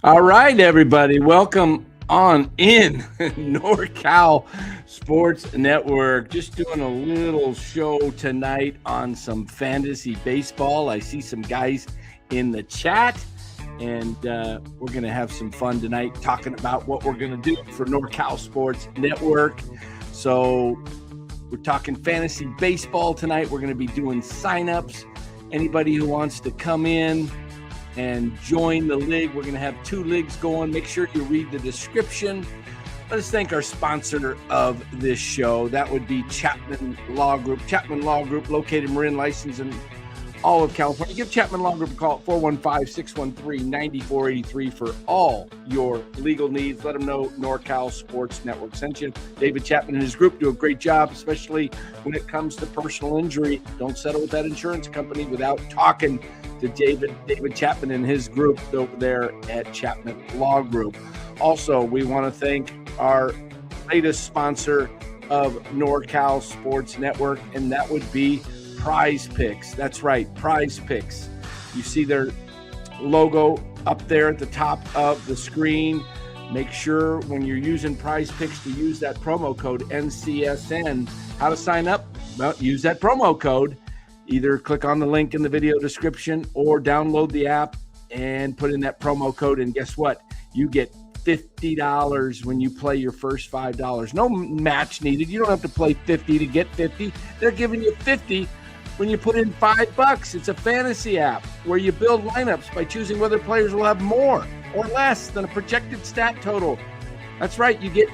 All right, everybody. Welcome on in NorCal Sports Network. Just doing a little show tonight on some fantasy baseball. I see some guys in the chat, and we're going to have some fun tonight talking about what we're going to do for NorCal Sports Network. So we're talking fantasy baseball tonight. We're going to be doing signups. Anybody who wants to come in and join the league. We're going to have 2 leagues going. Make sure you read the description. Let us thank our sponsor of this show. That would be Chapman Law Group. Chapman Law Group, located in Marin, licensed in all of California. Give Chapman Law Group a call at 415-613-9483 for all your legal needs. Let them know NorCal Sports Network sent you. David Chapman and his group do a great job, especially when it comes to personal injury. Don't settle with that insurance company without talking to David Chapman and his group over there at Chapman Law Group. Also, we want to thank our latest sponsor of NorCal Sports Network, and that would be Prize Picks. That's right, Prize Picks. You see their logo up there at the top of the screen. Make sure when you're using Prize Picks to use that promo code NCSN. How to sign up? Well, use that promo code. Either click on the link in the video description or download the app and put in that promo code. And guess what? You get $50 when you play your first $5. No match needed. You don't have to play 50 to get 50. They're giving you 50 when you put in $5. It's a fantasy app where you build lineups by choosing whether players will have more or less than a projected stat total. That's right. You get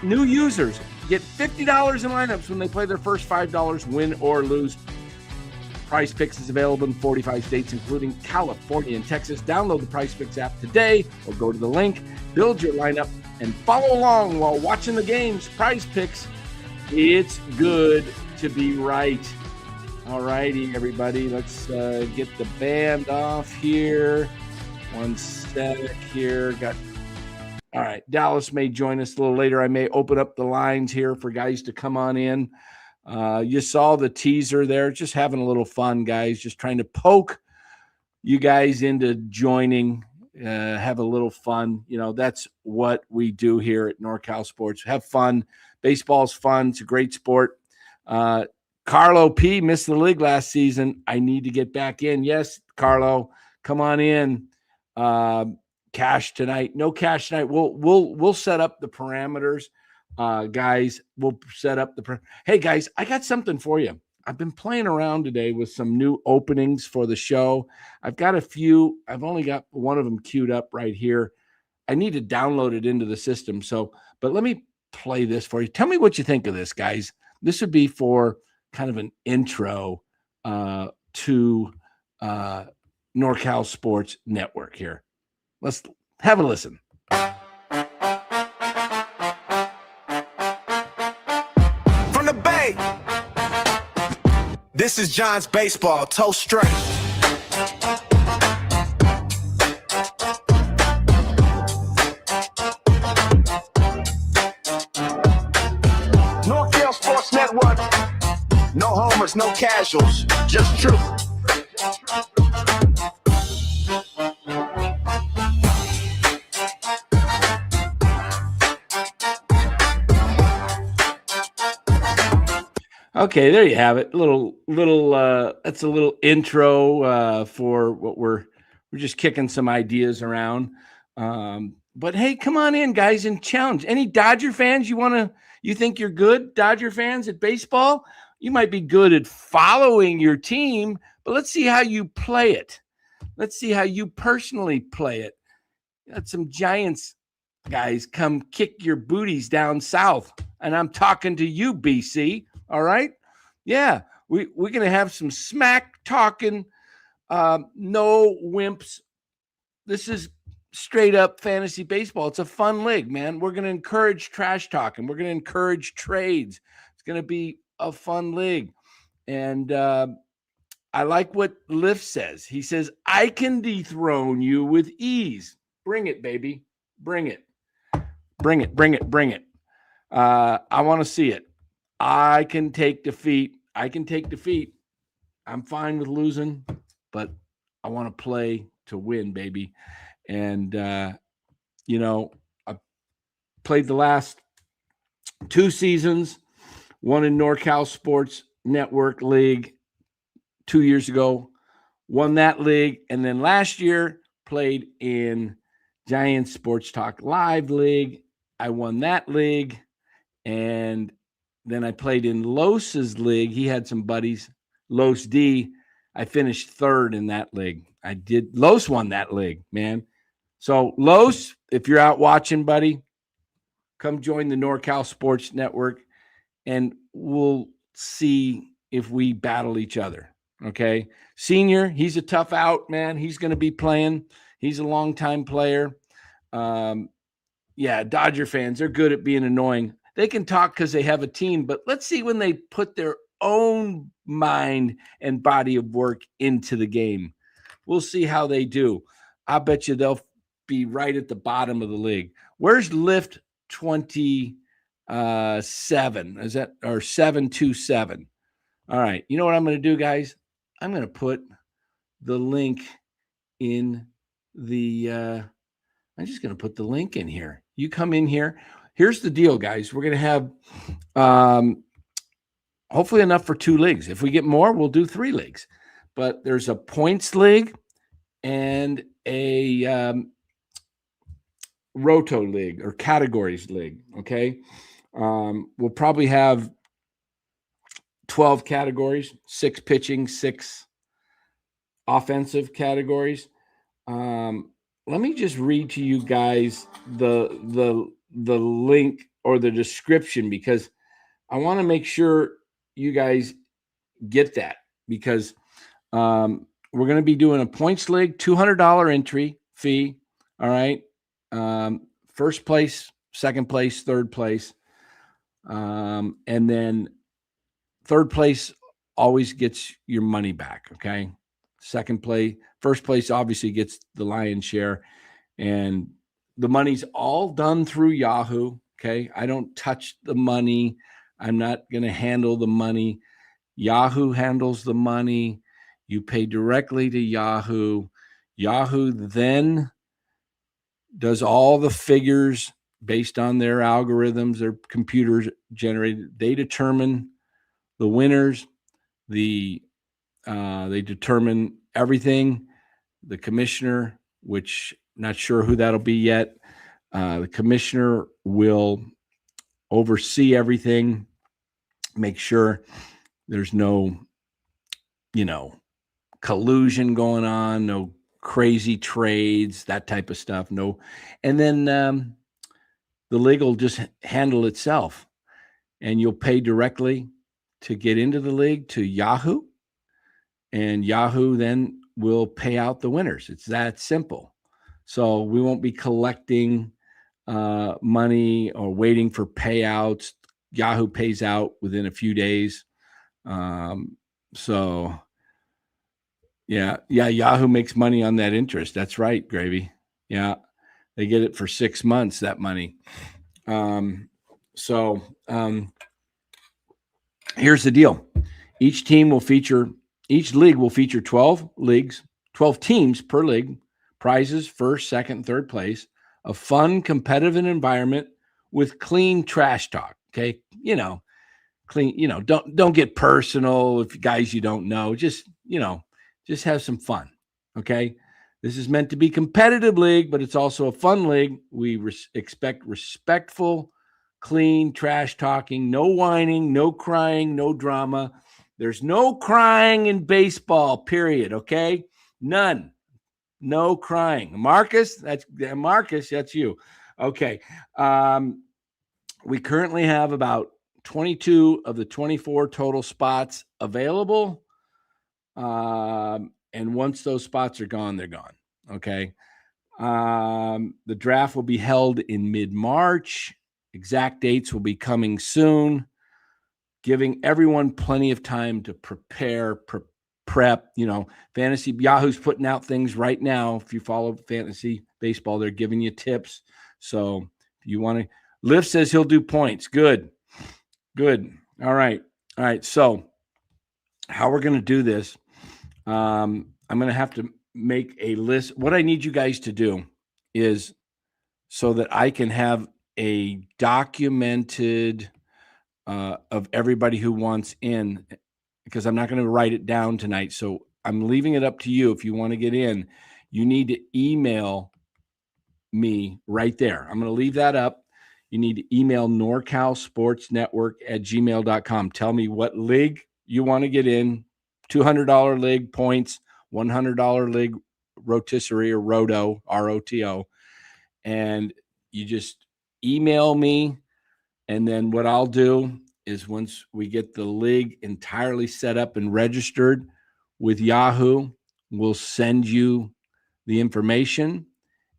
new users. You get $50 in lineups when they play their first $5, win or lose. Prize Picks is available in 45 states, including California and Texas. Download the Prize Picks app today or go to the link, build your lineup, and follow along while watching the games. Prize Picks, it's good to be right. All righty, everybody. Let's get the band off here. One sec here. All right, Dallas may join us a little later. I may open up the lines here for guys to come on in. You saw the teaser there, just having a little fun, guys, just trying to poke you guys into joining, have a little fun. You know, that's what we do here at NorCal Sports. Have fun. Baseball's fun. It's a great sport. Carlo P. missed the league last season. I need to get back in. Yes, Carlo, come on in. Cash tonight. No cash tonight. We'll set up the parameters. Guys, we'll set up hey guys, I got something for you. I've been playing around today with some new openings for the show. I've got a few. I've only got one of them queued up right here. I need to download it into the system. But let me play this for you. Tell me what you think of this, guys. This would be for kind of an intro to NorCal Sports Network here. Let's have a listen. This is John's Baseball, toe straight. NorCal Sports Network. No homers, no casuals, just truth. Okay, there you have it. That's a little intro for what we're just kicking some ideas around. But hey, come on in, guys, and challenge. Any Dodger fans you think you're good? Dodger fans at baseball? You might be good at following your team, but let's see how you play it. Let's see how you personally play it. Got some Giants guys come kick your booties down south, and I'm talking to you, BC. All right. Yeah, we're going to have some smack talking, no wimps. This is straight up fantasy baseball. It's a fun league, man. We're going to encourage trash talking. We're going to encourage trades. It's going to be a fun league. And I like what Lift says. He says, I can dethrone you with ease. Bring it, baby. Bring it. Bring it, bring it, bring it. I want to see it. I can take defeat. I'm fine with losing, but I want to play to win, baby. And I played the last 2 seasons, one in NorCal Sports Network League 2 years ago, won that league. And then last year played in Giants Sports Talk Live League. I won that league. And then I played in Los's league. He had some buddies, Los D. I finished 3rd in that league. Los won that league, man. So Los, if you're out watching, buddy, come join the NorCal Sports Network and we'll see if we battle each other. Okay. Senior, he's a tough out, man. He's going to be playing. He's a longtime player. Yeah, Dodger fans, they're good at being annoying. They can talk because they have a team, but let's see when they put their own mind and body of work into the game. We'll see how they do. I bet you they'll be right at the bottom of the league. Where's Lift 27? Is that or 727? All right. You know what I'm going to do, guys? I'm going to put the link in the I'm just going to put the link in here. You come in here. Here's the deal, guys. We're going to have hopefully enough for 2 leagues. If we get more, we'll do 3 leagues. But there's a points league and a ROTO league or categories league, okay? We'll probably have 12 categories, 6 pitching, 6 offensive categories. Let me just read to you guys the link or the description because I want to make sure you guys get that because we're going to be doing a points league, $200 entry fee. All right. First place, second place, third place. And then third place always gets your money back. Okay. First place obviously gets the lion's share, and the money's all done through Yahoo. Okay. I don't touch the money. I'm not going to handle the money. Yahoo handles the money. You pay directly to Yahoo. Yahoo then does all the figures based on their algorithms, their computers generated. They determine the winners. They determine everything. The commissioner, which not sure who that'll be yet. The commissioner will oversee everything, make sure there's no, collusion going on, no crazy trades, that type of stuff. No. And then the league will just handle itself, and you'll pay directly to get into the league to Yahoo, and Yahoo then will pay out the winners. It's that simple. So we won't be collecting money or waiting for payouts. Yahoo pays out within a few days. Yahoo makes money on that interest. That's right, Gravy. Yeah, they get it for 6 months, that money. Here's the deal. Each league will feature 12 teams per league, prizes, first, second, third place, a fun, competitive environment with clean trash talk. Okay. Clean, don't get personal with guys you don't know. Just have some fun. Okay. This is meant to be competitive league, but it's also a fun league. We expect respectful, clean trash talking, no whining, no crying, no drama. There's no crying in baseball, period. Okay. None. No crying. Marcus, that's you. Okay. We currently have about 22 of the 24 total spots available. And once those spots are gone, they're gone. Okay. The draft will be held in mid-March. Exact dates will be coming soon, giving everyone plenty of time to prepare, prep. Fantasy Yahoo's putting out things right now. If you follow fantasy baseball, they're giving you tips. So if you want to, Liv says he'll do points. Good. All right. So how we're going to do this, I'm going to have to make a list. What I need you guys to do is so that I can have a documented of everybody who wants in, because I'm not going to write it down tonight. So I'm leaving it up to you. If you want to get in, you need to email me right there. I'm going to leave that up. You need to email NorCal Sports Network at gmail.com. Tell me what league you want to get in. $200 league points, $100 league rotisserie or ROTO, ROTO. And you just email me. And then what I'll do is, once we get the league entirely set up and registered with Yahoo, we'll send you the information,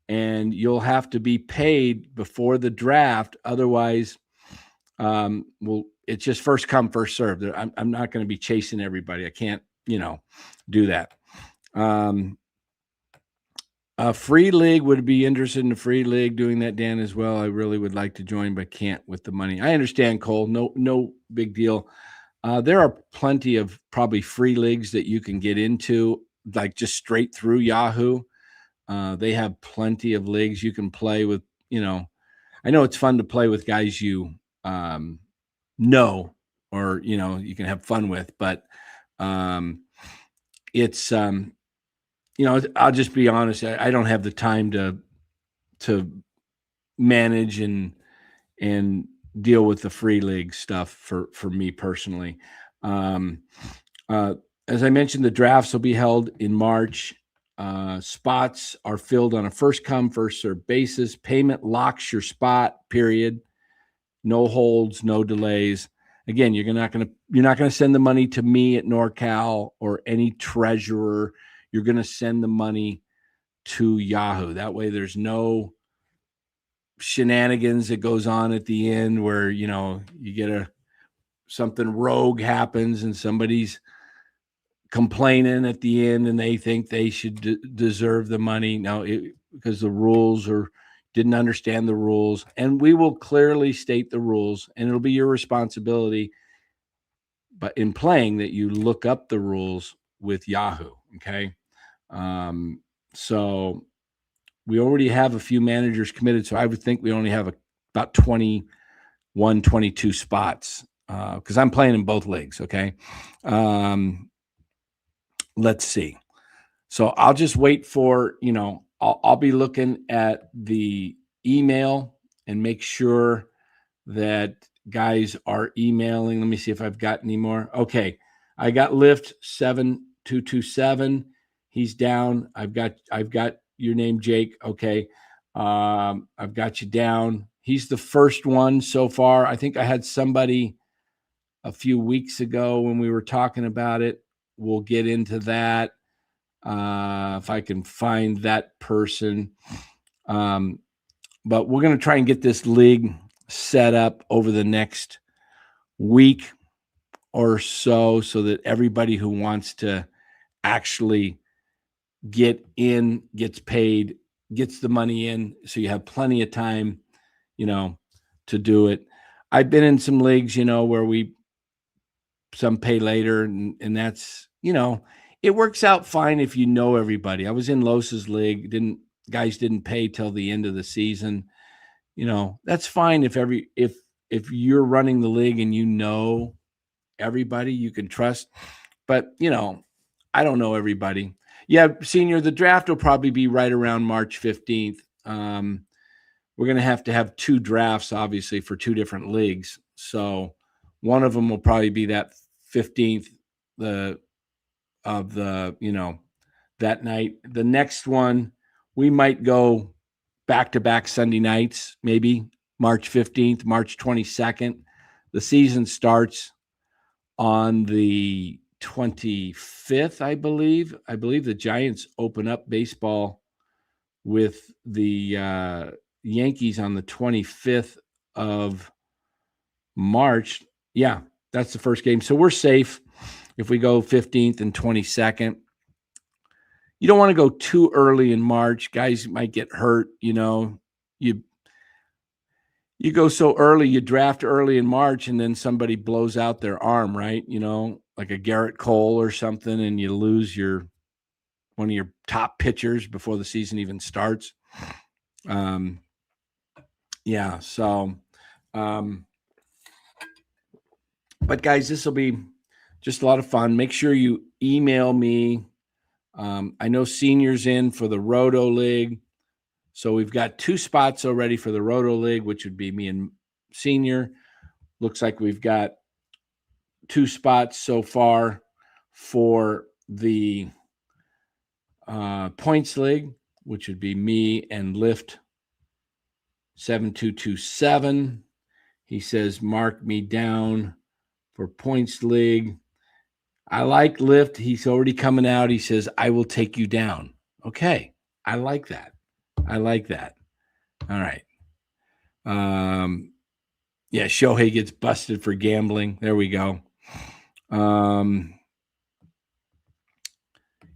and you'll have to be paid before the draft. Otherwise, it's just first come, first served. I'm not going to be chasing everybody. I can't, do that. A free league, would be interested in a free league doing that, Dan, as well. I really would like to join, but can't with the money. I understand, Cole. No big deal. There are plenty of probably free leagues that you can get into, like just straight through Yahoo. They have plenty of leagues you can play with. I know it's fun to play with guys you know, or you can have fun with, but it's I'll just be honest. I don't have the time to manage and deal with the free league stuff for me personally. As I mentioned, the drafts will be held in March. Spots are filled on a first come, first served basis. Payment locks your spot, period. No holds, no delays. Again, you're not going to send the money to me at NorCal or any treasurer. You're going to send the money to Yahoo. That way there's no shenanigans that goes on at the end where, you get something rogue happens and somebody's complaining at the end and they think they should deserve the money. No, because the rules didn't understand the rules, and we will clearly state the rules, and it'll be your responsibility, but in playing, that you look up the rules with Yahoo. Okay. So we already have a few managers committed. So I would think we only have about 21, 22 spots, because I'm playing in both leagues. Okay. Let's see. So I'll just wait for, I'll be looking at the email and make sure that guys are emailing. Let me see if I've got any more. Okay. I got Lift 7227. He's down. I've got your name, Jake. Okay. I've got you down. He's the first one so far. I think I had somebody a few weeks ago when we were talking about it. We'll get into that. If I can find that person. But we're going to try and get this league set up over the next week or so that everybody who wants to actually get in, gets paid, gets the money in. So you have plenty of time, to do it. I've been in some leagues, where some pay later, and that's, it works out fine if you know everybody. I was in Los's league. Guys didn't pay till the end of the season. That's fine if you're running the league and you know everybody you can trust. But, I don't know everybody. Yeah, Senior, the draft will probably be right around March 15th. We're going to have 2 drafts, obviously, for 2 different leagues. So one of them will probably be that 15th, that night. The next one, we might go back-to-back Sunday nights, maybe March 15th, March 22nd. The season starts on the 25th, I believe. I believe the Giants open up baseball with the Yankees on the 25th of March. Yeah, that's the first game. So we're safe if we go 15th and 22nd. You don't want to go too early in March. Guys might get hurt, You go so early, you draft early in March, and then somebody blows out their arm, right? Like a Garrett Cole or something, and you lose one of your top pitchers before the season even starts. Yeah. So, but guys, this will be just a lot of fun. Make sure you email me. I know Senior's in for the Roto League. So we've got 2 spots already for the Roto League, which would be me and Senior. Looks like we've got 2 spots so far for the Points League, which would be me and Lift 7227. He says, mark me down for Points League. I like Lift. He's already coming out. He says, I will take you down. Okay. I like that. All right. Yeah, Shohei gets busted for gambling. There we go.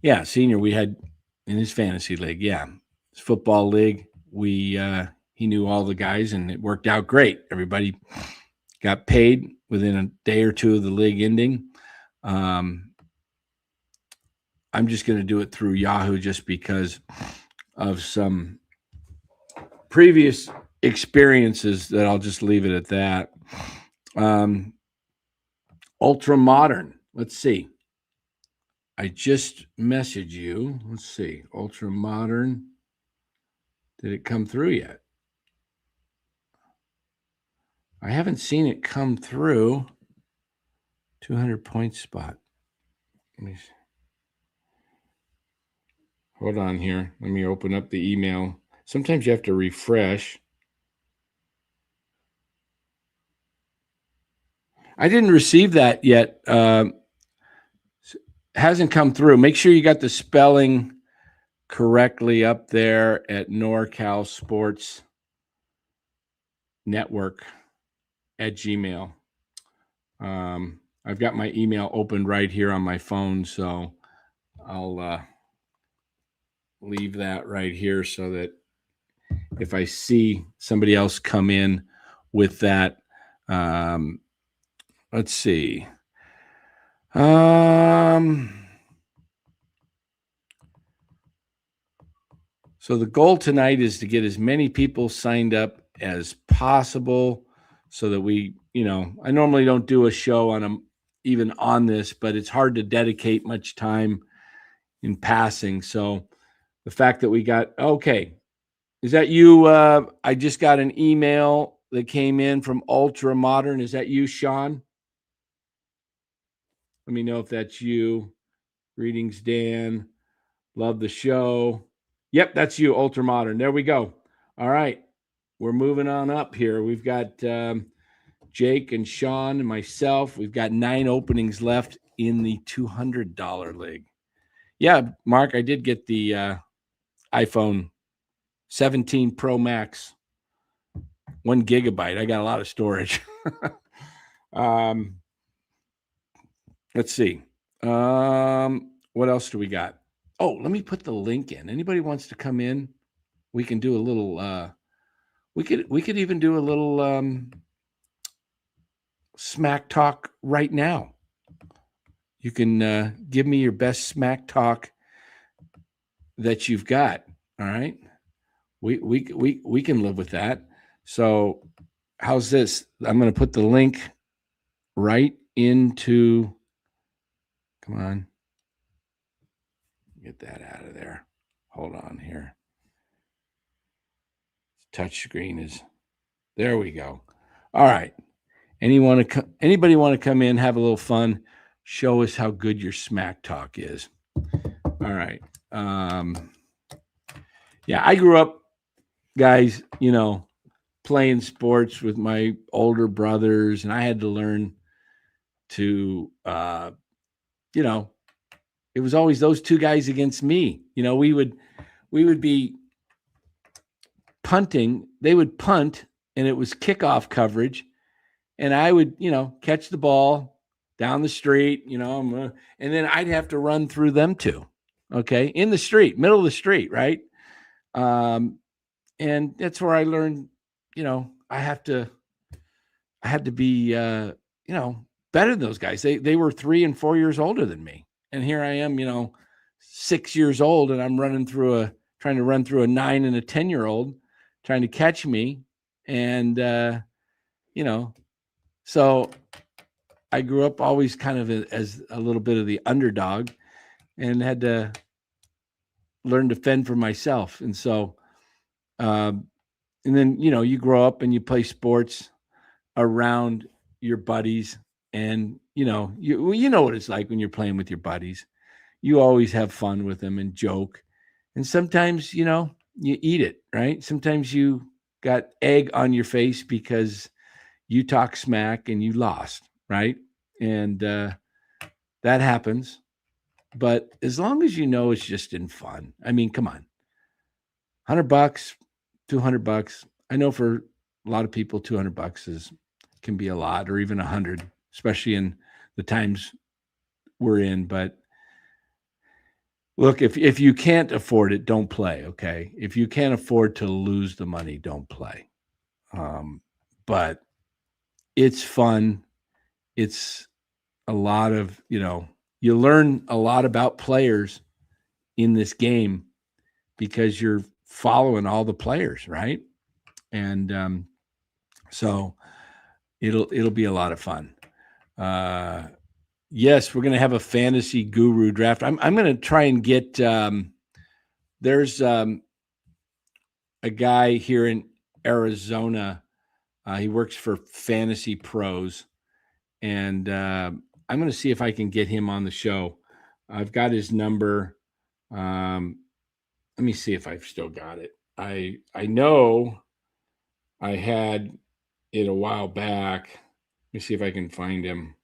Yeah, Senior, we had in his fantasy league. Yeah, his football league. He knew all the guys, and it worked out great. Everybody got paid within a day or two of the league ending. I'm just going to do it through Yahoo just because of some previous experiences that I'll just leave it at that. Ultra Modern. Let's see. I just messaged you. Let's see. Ultra Modern. Did it come through yet? I haven't seen it come through. 200-point spot. Let me see. Hold on here. Let me open up the email. Sometimes you have to refresh. I didn't receive that yet. Hasn't come through. Make sure you got the spelling correctly up there at NorCal Sports Network at Gmail. I've got my email opened right here on my phone, so I'll leave that right here so that if I see somebody else come in with that, let's see. So the goal tonight is to get as many people signed up as possible so that we, I normally don't do a show on them even on this, but it's hard to dedicate much time in passing. So the fact that we got, okay, is that you? I just got an email that came in from Ultra Modern. Is that you, Sean? Let me know if that's you. Greetings, Dan. Love the show. Yep, that's you, Ultra Modern. There we go. All right. We're moving on up here. We've got Jake and Sean and myself. We've got 9 openings left in the $200 league. Yeah, Mark, I did get the iPhone 17 Pro Max, 1 gigabyte. I got a lot of storage. Let's see. What else do we got? Oh, let me put the link in. Anybody wants to come in? We can do a little. We could even do a little smack talk right now. You can give me your best smack talk that you've got. All right. We can live with that. So how's this? I'm going to put the link right into. Come on. Get that out of there. Hold on here. Touch screen is. There we go. All right. Anybody want to come in, have a little fun, show us how good your smack talk is. All right. Yeah, I grew up, guys, playing sports with my older brothers, and I had to learn to, it was always those 2 guys against me. We would be punting. They would punt, and it was kickoff coverage. And I would, catch the ball down the street, and then I'd have to run through them 2, okay, in the street, middle of the street, right? And that's where I learned, I had to be, better than those guys. They were 3 and 4 years older than me, and here I am, 6 years old, and I'm trying to run through a 9 and a 10-year-old, trying to catch me. And, so I grew up always kind of as a little bit of the underdog and had to learn to fend for myself. And so, and then, you grow up and you play sports around your buddies, and, you know what it's like when you're playing with your buddies. You always have fun with them and joke. And sometimes, you eat it, right? Sometimes you got egg on your face because you talk smack and you lost, right? And that happens. But as long as it's just in fun, I mean, come on, $100, $200. I know for a lot of people, $200 can be a lot, or even 100, especially in the times we're in. But look, if you can't afford it, don't play. Okay, if you can't afford to lose the money, don't play. But it's fun. It's a lot of, you learn a lot about players in this game because you're following all the players, right? And so it'll be a lot of fun. Yes, we're going to have a fantasy guru draft. I'm going to try and get. There's a guy here in Arizona. He works for Fantasy Pros, and I'm going to see if I can get him on the show. I've got his number. Let me see if I've still got it. I know I had it a while back. Let me see if I can find him.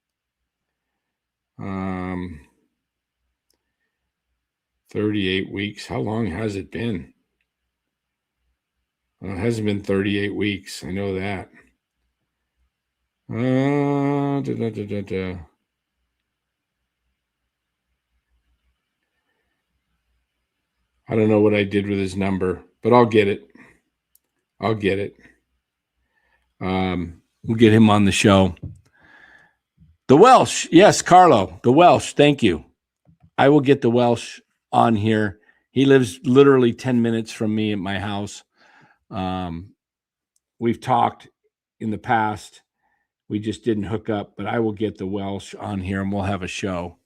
38 weeks. How long has it been? Well, it hasn't been 38 weeks. I know that. I don't know what I did with his number, but I'll get it. We'll get him on the show. The Welsh. Yes, Carlo. The Welsh. Thank you. I will get the Welsh on here. He lives literally 10 minutes from me at my house. We've talked in the past. We just didn't hook up, but I will get the Welsh on here and we'll have a show.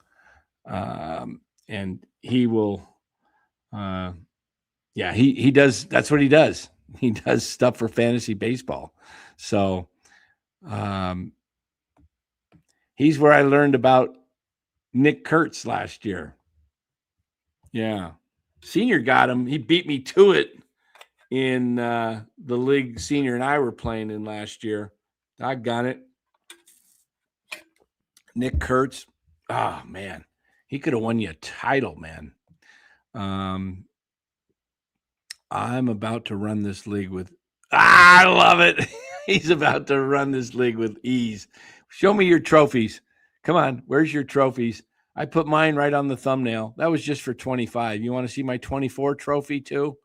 And he will, he does. That's what he does. He does stuff for fantasy baseball. So, he's where I learned about Nick Kurtz last year. Yeah. Senior got him. He beat me to it in the league Senior and I were playing in last year. I got it. Nick Kurtz. Oh, man. He could have won you a title, man. I'm about to run this league with. I love it. He's about to run this league with ease. Show me your trophies. Come on. Where's your trophies? I put mine right on the thumbnail. That was just for 25. You want to see my 24 trophy too?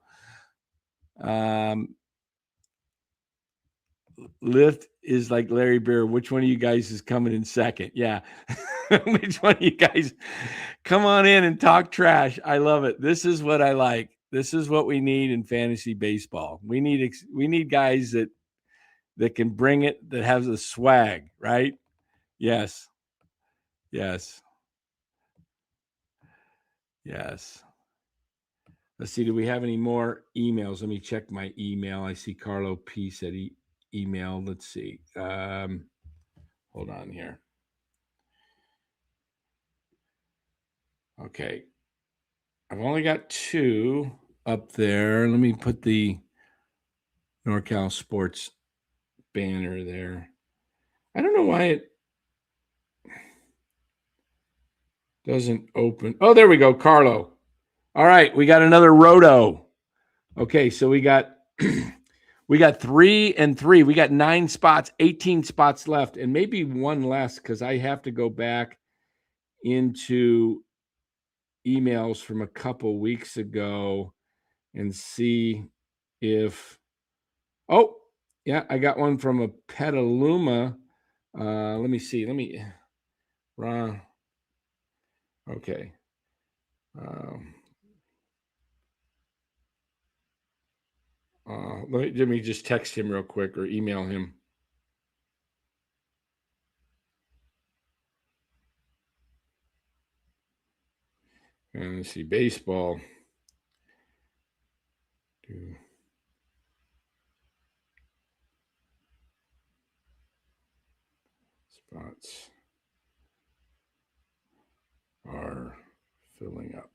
Lift is like Larry Beer. Which one of you guys is coming in second? Yeah. Which one of you guys? Come on in and talk trash. I love it. This is what I like. This is what we need in fantasy baseball. We need guys that can bring it, that has a swag, right? Yes. Yes. Yes. Let's see. Do we have any more emails? Let me check my email. I see Carlo P said email. Let's see. Hold on here. Okay. I've only got 2 up there. Let me put the NorCal Sports banner there. I don't know why it doesn't open. Oh, there we go, Carlo. All right, we got another roto. Okay, so we got 3 and 3. We got 9 spots, 18 spots left, and maybe one less because I have to go back into emails from a couple weeks ago and see if. Oh, yeah, I got one from a Petaluma. Let me see. Okay. Let me just text him real quick or email him. And let's see, baseball. Spots are filling up.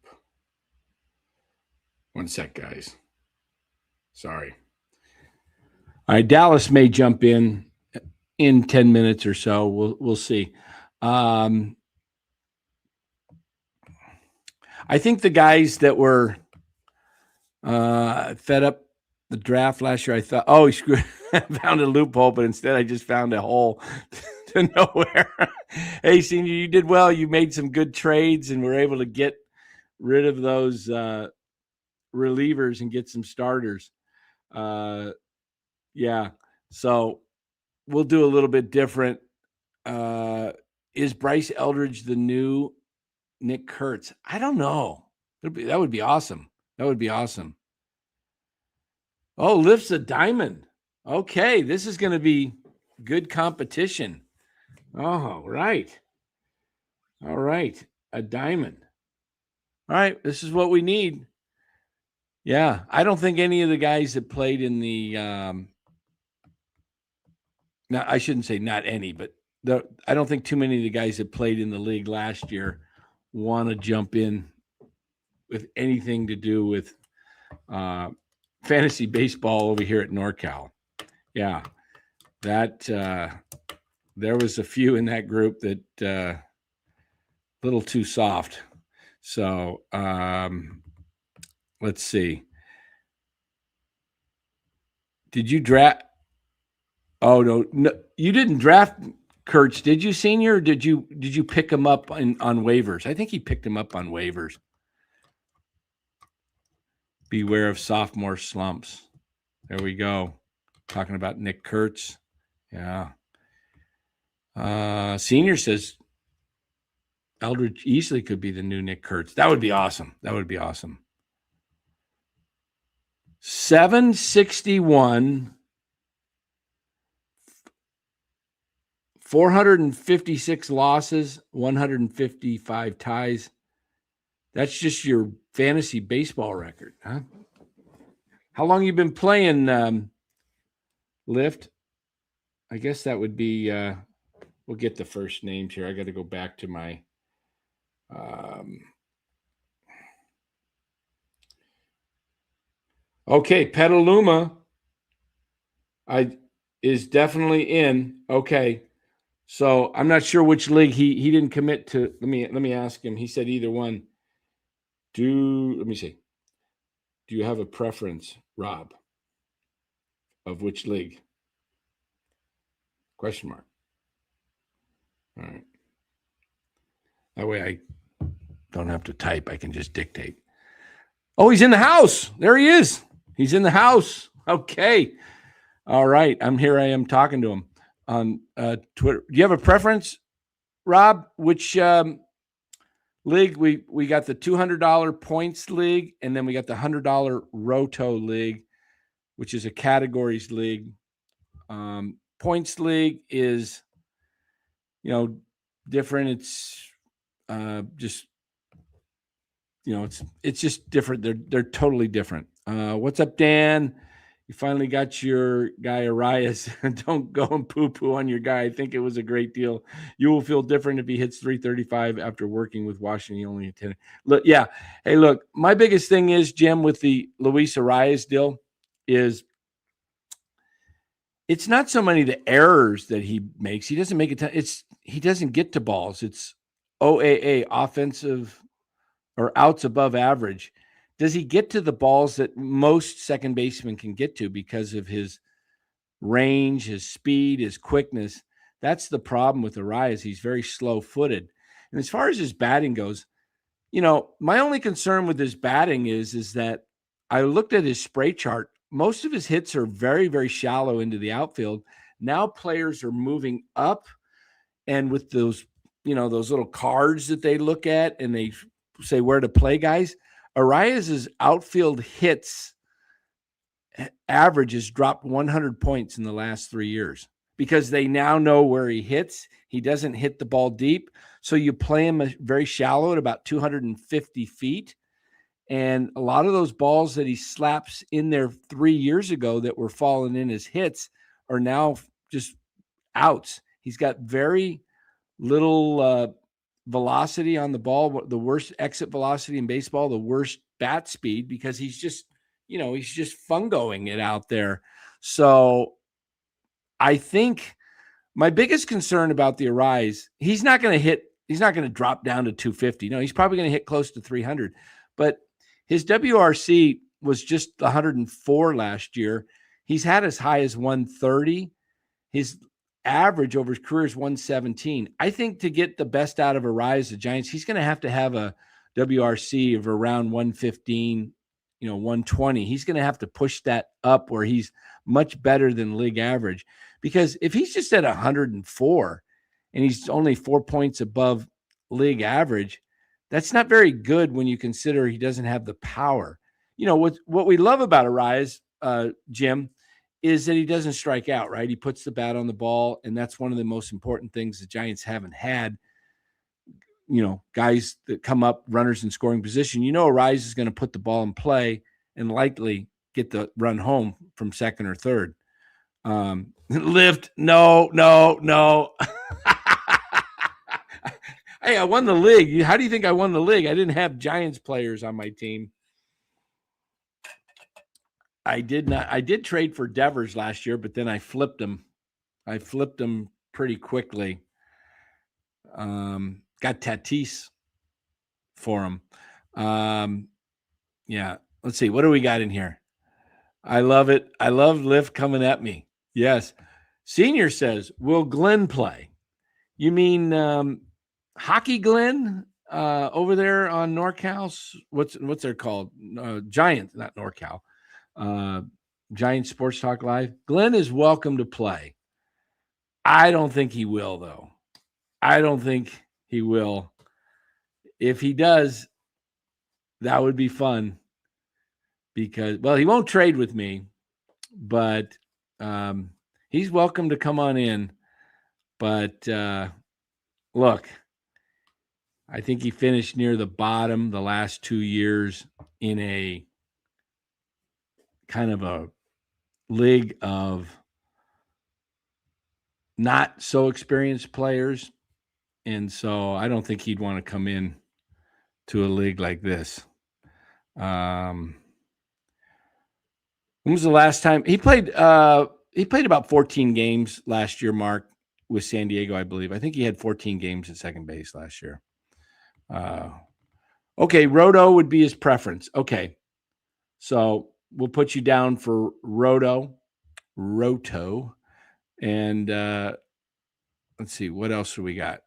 One sec, guys. Sorry. All right, Dallas may jump in 10 minutes or so. We'll see. I think the guys that were fed up the draft last year, I thought, oh, he found a loophole, but instead I just found a hole to nowhere. Hey, Senior, you did well. You made some good trades and were able to get rid of those relievers and get some starters. Yeah. So we'll do a little bit different. Is Bryce Eldridge the new Nick Kurtz? I don't know. That would be awesome. That would be awesome. Oh, lifts a diamond. Okay, this is going to be good competition. Oh, right. All right, a diamond. All right, this is what we need. Yeah, I don't think any of the guys that played in the now I shouldn't say not any, but I don't think too many of the guys that played in the league last year want to jump in with anything to do with fantasy baseball over here at NorCal. Yeah, that there was a few in that group that a little too soft. So let's see. Did you draft? Oh no, you didn't draft Kurtz, did you, Senior? Or did you pick him up on waivers? I think he picked him up on waivers. Beware of sophomore slumps. There we go. Talking about Nick Kurtz. Yeah. Senior says Eldridge easily could be the new Nick Kurtz. That would be awesome. That would be awesome. 761, 456 losses, 155 ties. That's just your fantasy baseball record, huh? How long you been playing, Lift? I guess that would be we'll get the first names here. I got to go back to my okay, Petaluma is definitely in. Okay. So I'm not sure which league he didn't commit to. Let me ask him. He said either one. Let me see. Do you have a preference, Rob, of which league? Question mark. All right. That way I don't have to type. I can just dictate. Oh, he's in the house. There he is. He's in the house. Okay. All right. I am talking to him on Twitter. Do you have a preference, Rob? Which league? We got the $200 points league, and then we got the $100 ROTO league, which is a categories league. Points league is, different. It's just, it's just different. They're totally different. What's up, Dan? You finally got your guy Arias. Don't go and poo-poo on your guy. I think it was a great deal. You will feel different if he hits 335 after working with Washington. He only attended. Look, yeah. Hey, look, my biggest thing is, Jim, with the Luis Arias deal is it's not so many the errors that he makes. He doesn't make a ton. He doesn't get to balls. It's OAA, offensive or outs above average. Does he get to the balls that most second basemen can get to because of his range, his speed, his quickness? That's the problem with Arias. He's very slow-footed. And as far as his batting goes, my only concern with his batting is that I looked at his spray chart. Most of his hits are very, very shallow into the outfield. Now players are moving up, and with those, those little cards that they look at and they say where to play guys, Arias's outfield hits average has dropped 100 points in the last 3 years because they now know where he hits. He doesn't hit the ball deep. So you play him very shallow at about 250 feet. And a lot of those balls that he slaps in there 3 years ago that were falling in as hits are now just outs. He's got very little velocity on the ball, the worst exit velocity in baseball, the worst bat speed, because he's just fungoing it out there. So I think my biggest concern about the Arise, he's not going to drop down to 250. No, he's probably going to hit close to 300. But his WRC was just 104 last year. He's had as high as 130. His average over his career is 117. I think to get the best out of Arise, the Giants, he's going to have a WRC of around 115, 120. He's going to have to push that up where he's much better than league average. Because if he's just at 104 and he's only 4 points above league average, that's not very good when you consider he doesn't have the power. What we love about Arise, Jim, is that he doesn't strike out, right? He puts the bat on the ball, and that's one of the most important things the Giants haven't had. Guys that come up, runners in scoring position. Arise is going to put the ball in play and likely get the run home from second or third. Lift, no. Hey, I won the league. How do you think I won the league? I didn't have Giants players on my team. I did not. I did trade for Devers last year, but then I flipped him. Pretty quickly. Got Tatis for him. Yeah. Let's see. What do we got in here? I love it. I love Lift coming at me. Yes. Senior says, will Glenn play? You mean Hockey Glenn over there on NorCal? What's they're called? Giants, not NorCal. Giant Sports Talk Live. Glenn is welcome to play. I don't think he will, though. I don't think he will. If he does, that would be fun because, he won't trade with me, but he's welcome to come on in. But look, I think he finished near the bottom the last 2 years in a kind of a league of not so experienced players. And so I don't think he'd want to come in to a league like this. When was the last time he played? He played about 14 games last year, Mark, with San Diego, I believe. I think he had 14 games at second base last year. Okay, Roto would be his preference. Okay. So we'll put you down for Roto. And let's see, what else do we got?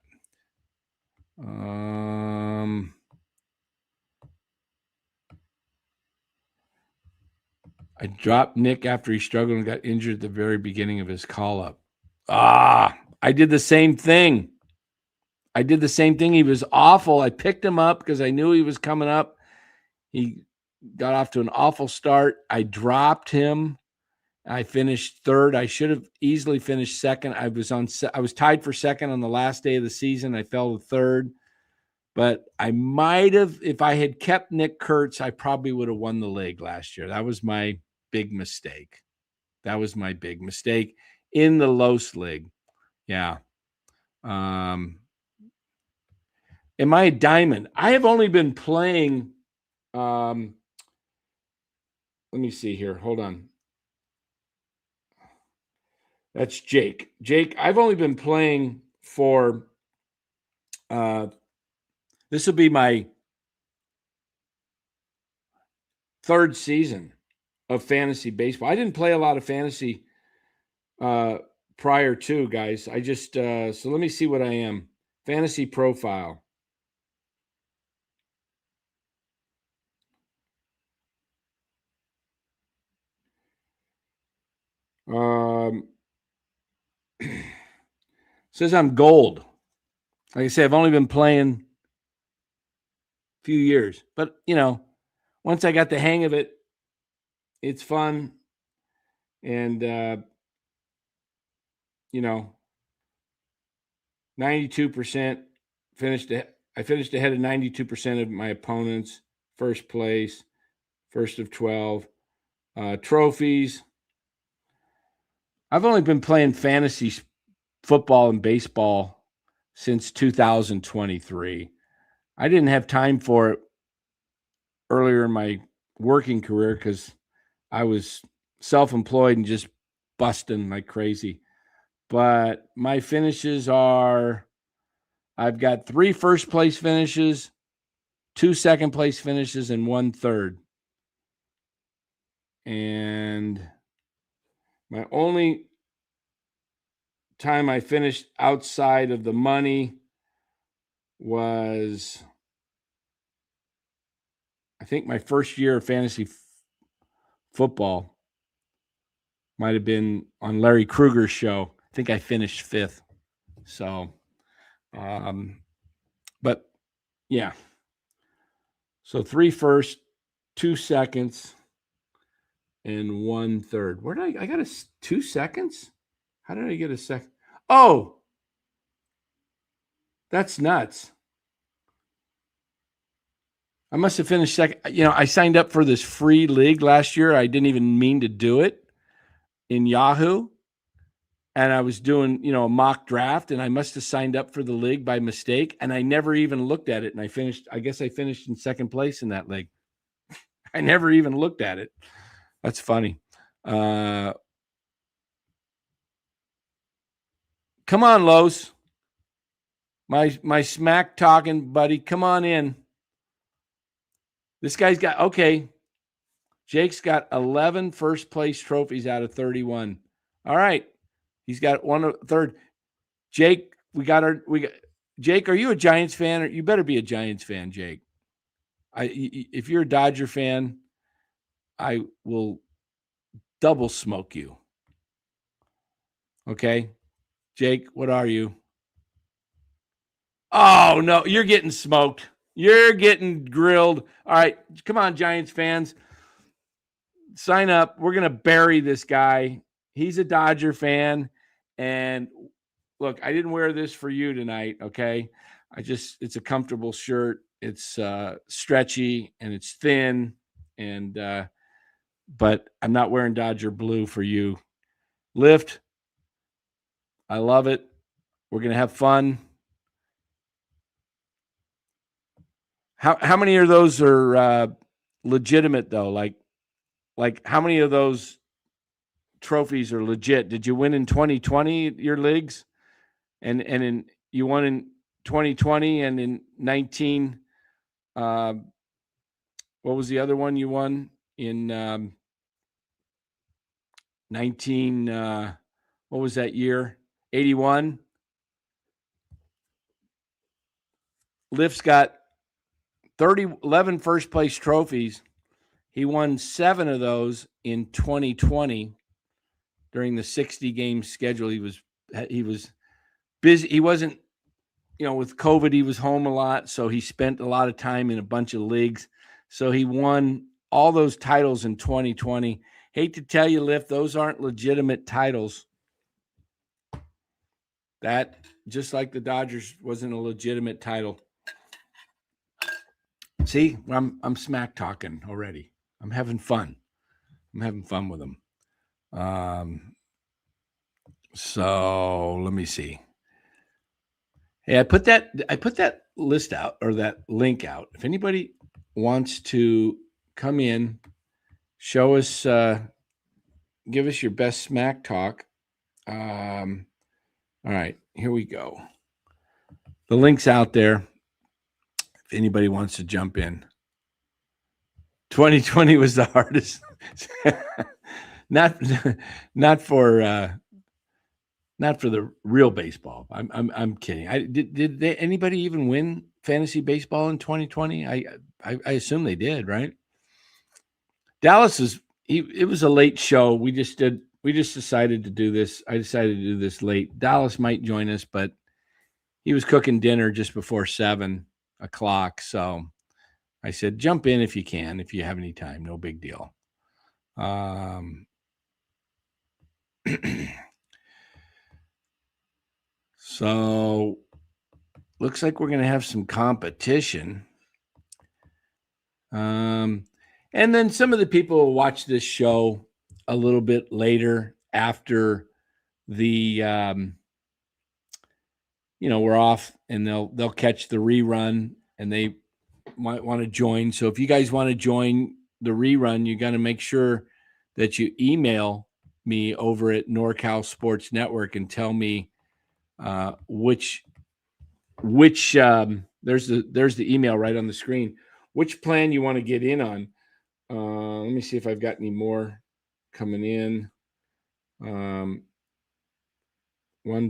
I dropped Nick after he struggled and got injured at the very beginning of his call-up. I did the same thing. He was awful. I picked him up because I knew he was coming up. He got off to an awful start. I dropped him. I finished third. I should have easily finished second. I was tied for second on the last day of the season. I fell to third. But I might have, if I had kept Nick Kurtz, I probably would have won the league last year. That was my big mistake. In the Los League. Yeah. Am I a diamond? I have only been playing. Let me see here. Hold on. That's Jake. Jake, I've only been playing for this will be my third season of fantasy baseball. I didn't play a lot of fantasy prior to, guys. I just so let me see what I am. Fantasy profile. Says I'm gold. Like I say, I've only been playing a few years, but once I got the hang of it, it's fun. And, 92% I finished ahead of 92% of my opponents. First place, first of 12. Trophies. I've only been playing fantasy football and baseball since 2023. I didn't have time for it earlier in my working career because I was self-employed and just busting like crazy. But my finishes are, I've got 3 first place finishes, 2 second place finishes, and 1 third. And my only time I finished outside of the money was, I think, my first year of fantasy football. Might have been on Larry Kruger's show. I think I finished 5th. So, but yeah. So 3 first, 2 seconds, and 1 third. Where did I got 2 seconds? How did I get a second? Oh, that's nuts. I must have finished second. I signed up for this free league last year. I didn't even mean to do it in Yahoo. And I was doing, a mock draft, and I must have signed up for the league by mistake. And I never even looked at it. And I finished in second place in that league. I never even looked at it. That's funny. Come on, Los. My smack talking buddy. Come on in. This guy's got, okay. Jake's got 11 first place trophies out of 31. All right. He's got 1 third. Jake, Jake, are you a Giants fan? You better be a Giants fan, Jake. If you're a Dodger fan, I will double smoke you. Okay? Jake, what are you? Oh, no, you're getting smoked. You're getting grilled. All right, come on, Giants fans. Sign up. We're going to bury this guy. He's a Dodger fan. And look, I didn't wear this for you tonight, okay? It's a comfortable shirt. It's stretchy and it's thin. But I'm not wearing Dodger blue for you. Lift. I love it. We're going to have fun. How many of those are legitimate though? Like how many of those trophies are legit? Did you win in 2020 your leagues? And you won in 2020 and in 19 what was the other one you won in 19 what was that year? 81. Lift's got 11 first place trophies. He won 7 of those in 2020 during the 60 game schedule. He was busy. He wasn't, with COVID, he was home a lot. So he spent a lot of time in a bunch of leagues. So he won all those titles in 2020. Hate to tell you, Lift, those aren't legitimate titles. That, just like the Dodgers, wasn't a legitimate title. See, I'm smack talking already. I'm having fun. I'm having fun with them. So let me see. Hey, I put that list out, or that link out. If anybody wants to come in, show us, give us your best smack talk. All right, here we go. The link's out there. If anybody wants to jump in. 2020 was the hardest. not for the real baseball. I'm kidding. Did anybody even win fantasy baseball in 2020? I assume they did, right? Dallas it was a late show. We just decided to do this. I decided to do this late. Dallas might join us, but he was cooking dinner just before 7 o'clock. So I said, jump in if you can, if you have any time, no big deal. So looks like we're going to have some competition. And then some of the people will watch this show a little bit later after the we're off, and they'll catch the rerun, and they might want to join. So if you guys want to join the rerun, you got to make sure that you email me over at NorCal Sports Network and tell me which there's the email right on the screen, which plan you want to get in on. Let me see if I've got any more coming in. 1,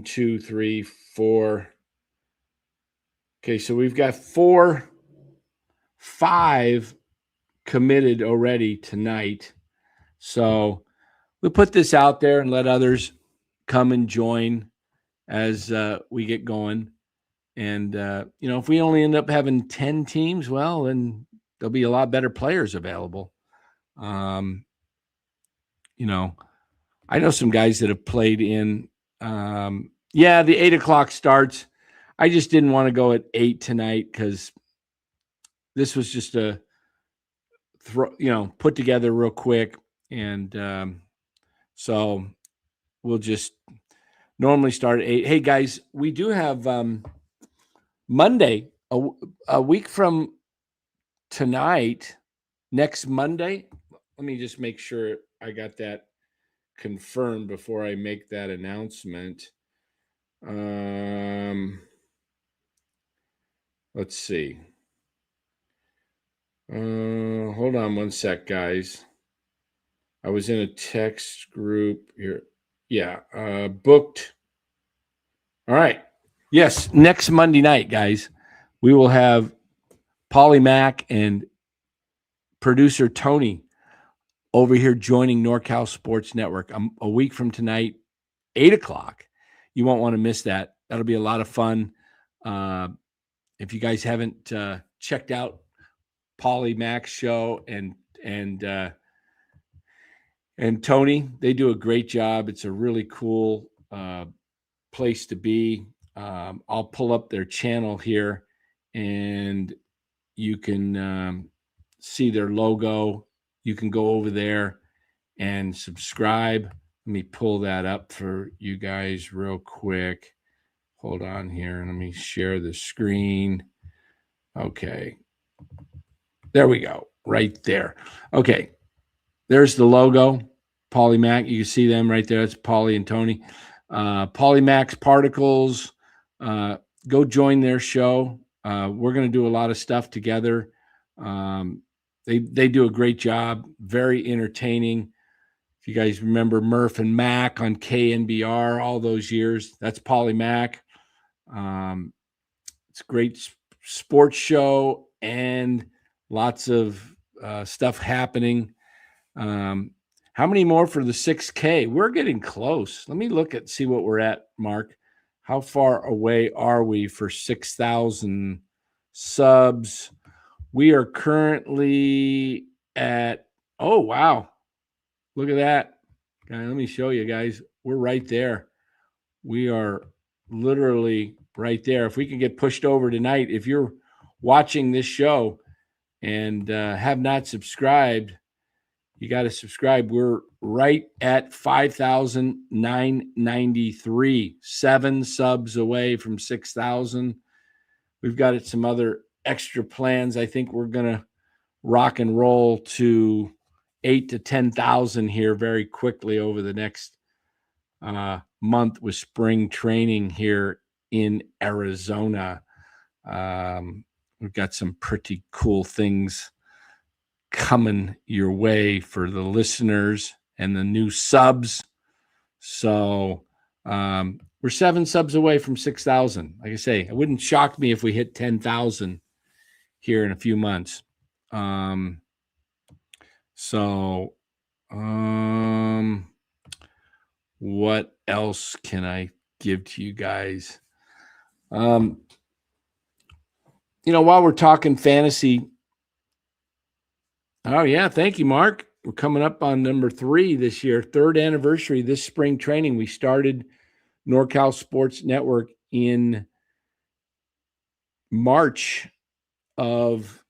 2, 3, 4. Okay, so we've got 5 committed already tonight. So we'll put this out there and let others come and join as we get going. And, if we only end up having 10 teams, well, then there'll be a lot better players available. I know some guys that have played in, the 8 o'clock starts. I just didn't want to go at 8 tonight because this was just a put together real quick. And so we'll just normally start at 8. Hey, guys, we do have Monday, a week from tonight, next Monday. Let me just make sure I got that confirmed before I make that announcement. Let's see. Hold on one sec, guys. I was in a text group here. Yeah, booked. All right. Yes, next Monday night, guys, we will have Paulie Mack and producer Tony over here joining NorCal Sports Network a week from tonight, 8 o'clock. You won't want to miss that. That'll be a lot of fun. If you guys haven't checked out Paulie Mack's show and Tony, they do a great job. It's a really cool place to be. I'll pull up their channel here, and you can see their logo. You can go over there and subscribe. Let me pull that up for you guys real quick. Hold on here, and let me share the screen. Okay. There we go. Right there. Okay. There's the logo. Paulie Mack. You can see them right there. That's Paulie and Tony. Paulie Mack's Particles. Go join their show. We're going to do a lot of stuff together. They do a great job. Very entertaining. If you guys remember Murph and Mac on KNBR all those years, that's Paulie Mack. It's a great sports show and lots of stuff happening. How many more for the 6K? We're getting close. Let me see what we're at, Mark. How far away are we for 6,000 subs? We are currently at, oh, wow. Look at that. Let me show you guys. We're right there. We are literally right there. If we can get pushed over tonight, if you're watching this show and have not subscribed, you got to subscribe. We're right at 5,993, 7 subs away from 6,000. We've got some other extra plans. I think we're going to rock and roll to 8 to 10,000 here very quickly over the next month with spring training here in Arizona. We've got some pretty cool things coming your way for the listeners and the new subs. So we're 7 subs away from 6,000. Like I say, it wouldn't shock me if we hit 10,000 here in a few months. What else can I give to you guys? While we're talking fantasy. Oh, yeah. Thank you, Mark. we're coming up on number 3 this year, 3rd anniversary. This spring training, we started NorCal Sports Network in March of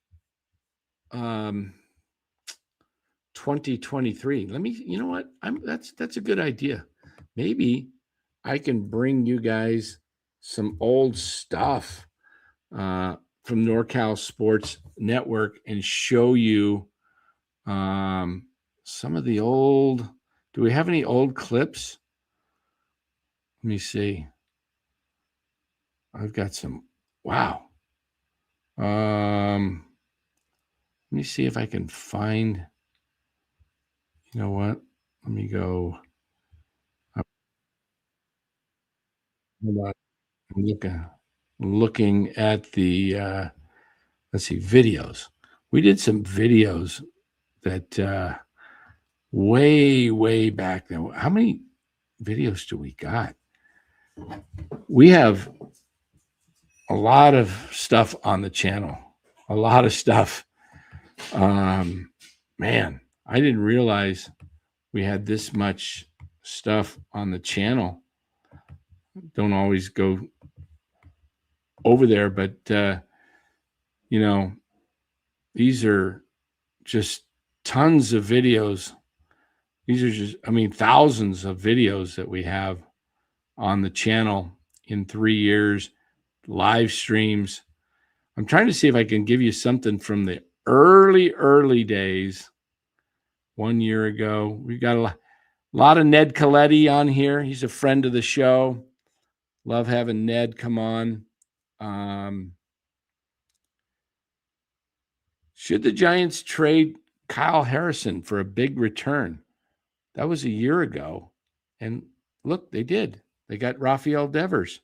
2023. Let me, you know what? That's a good idea. Maybe I can bring you guys some old stuff from NorCal Sports Network and show you some of the old. Do we have any old clips? Let me see. I've got some. Wow. Let me see if I can find. You know what? Let me go. I'm looking at the let's see, videos. We did some videos that way back then. How many videos do we got? We have a lot of stuff on the channel. A lot of stuff. Man, I didn't realize we had this much stuff on the channel. Don't always go over there, but you know, these are just tons of videos. These are just, I mean, thousands of videos that we have on the channel in 3 years, live streams. I'm trying to see if I can give you something from the early days, 1 year ago. We've got a lot of Ned Coletti on here. He's a friend of the show. Love having Ned come on. Should the Giants trade Kyle Harrison for a big return? That was a year ago. And look, they did. They got Rafael Devers.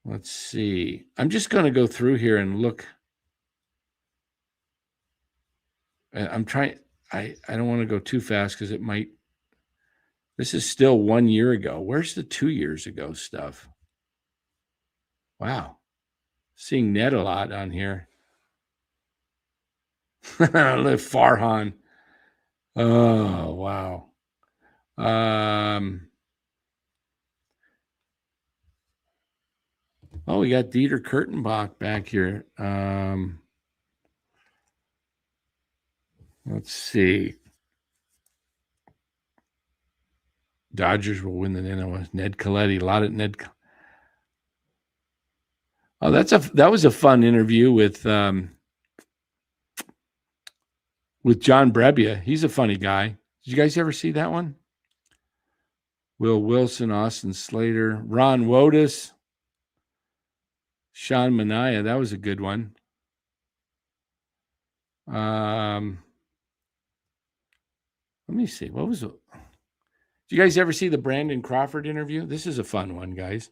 Let's see. I'm just going to go through here and look. I'm trying. I don't want to go too fast because it might. This is still 1 year ago. Where's the 2 years ago stuff? Wow. Seeing Ned a lot on here. Farhan. Oh, wow. Oh, we got Dieter Kurtenbach back here. Let's see. Dodgers will win the NL. Ned Coletti, a lot of Ned. Oh, that was a fun interview with John Brebbia. He's a funny guy. Did you guys ever see that one? Will Wilson, Austin Slater, Ron Wotus, Sean Manaea. That was a good one. Let me see. What was it? Did you guys ever see the Brandon Crawford interview? This is a fun one, guys.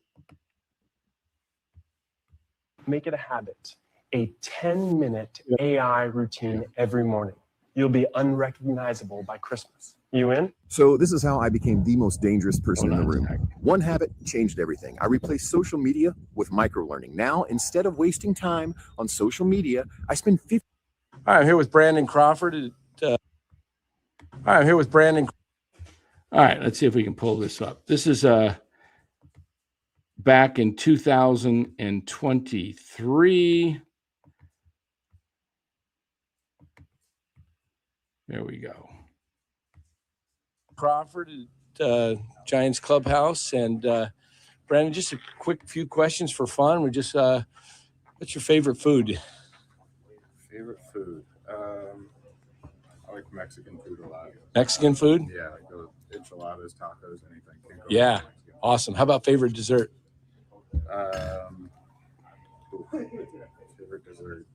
Make it a habit. A 10-minute AI routine every morning. You'll be unrecognizable by Christmas. You in? So this is how I became the most dangerous person in the room. One habit changed everything. I replaced social media with micro-learning. Now, instead of wasting time on social media, I spend 50. All right, I'm here with Brandon Crawford. All right, let's see if we can pull this up. This is back in 2023. There we go. Crawford at Giants Clubhouse. And Brandon, just a quick few questions for fun. We just, what's your favorite food? Favorite food? I like Mexican food a lot. Mexican food? Yeah, like those enchiladas, tacos, anything. Yeah, awesome. How about favorite dessert? Favorite dessert.